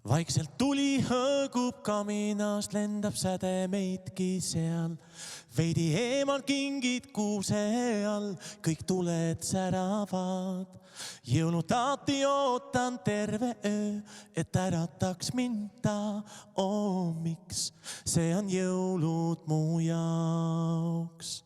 Vaikselt tuli hõõgub kaminas, lendab säde meidki seal. Veidi eemal kingid kuuse all, kõik tuled säravad. Jõulutaati ootan terve öö, et ärataks mind ta. Miks see on jõulud mu jaoks?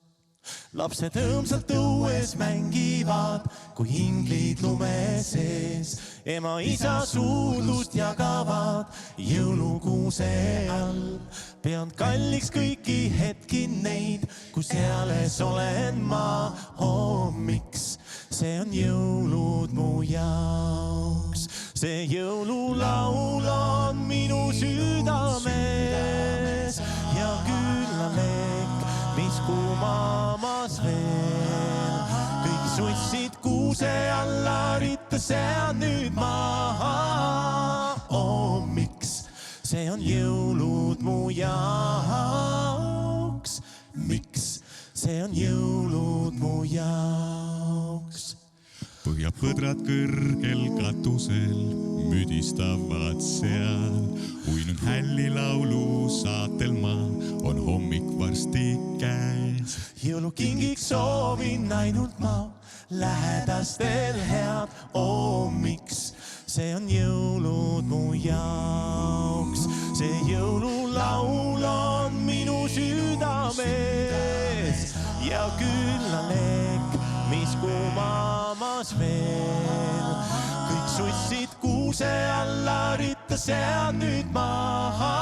Lapsed õõmsalt õues mängivad, kui inglid lume sees. Ema isa suudlust jagavad jõulukuuse all. Pean kalliks kõiki hetki neid, kus eales olen ma. Miks see on jõulud mu jaoks? See jõululaul on minu südames ja küllalek, mis kuumamas veel. Kõik sussid kuuse alla, ritta see on nüüd maha. Miks see on jõulud mu jaoks? Miks see on jõulud mu jaoks? Põhjapõdrad kõrgel katusel müdistavad seal. Uinud hälli laulu saatel ma, on hommik varsti käes. Jõulukingiks soovin ainult ma, lähedastel head. Miks see on jõulud mu jaoks? See jõululaul on minu südames ja küllalek, mis kuumamas veel. Kõik sussid kuuse alla, ritta see on nüüd maha.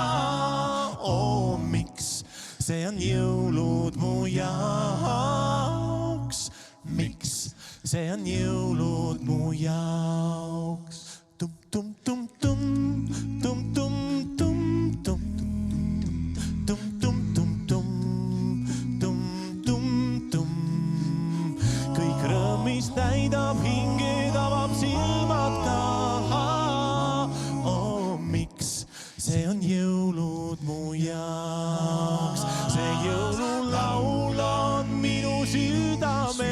Miks see on jõulud mu jaoks? Miks see on jõulud mu jaoks? Tum tum tum tum tum tum tum tum tum tum tum tum tum tum tum. Kõik rõõmist täidab hinge, tavab silmad ka. Miks see on jõulud mu jaoks? See jõululaul on minu südames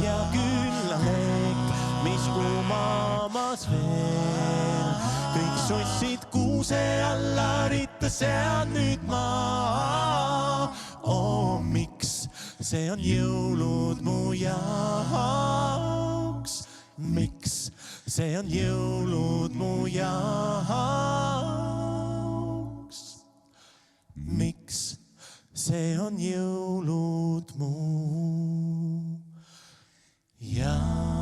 ja küllalek, mis kuumamas veel. Kõik sussid kuuse alla, ritta see on nüüd maa. Miks see on jõulud mu jaoks? Miks see on jõulud mu jaoks? Miks see on jõulud mu jaoks?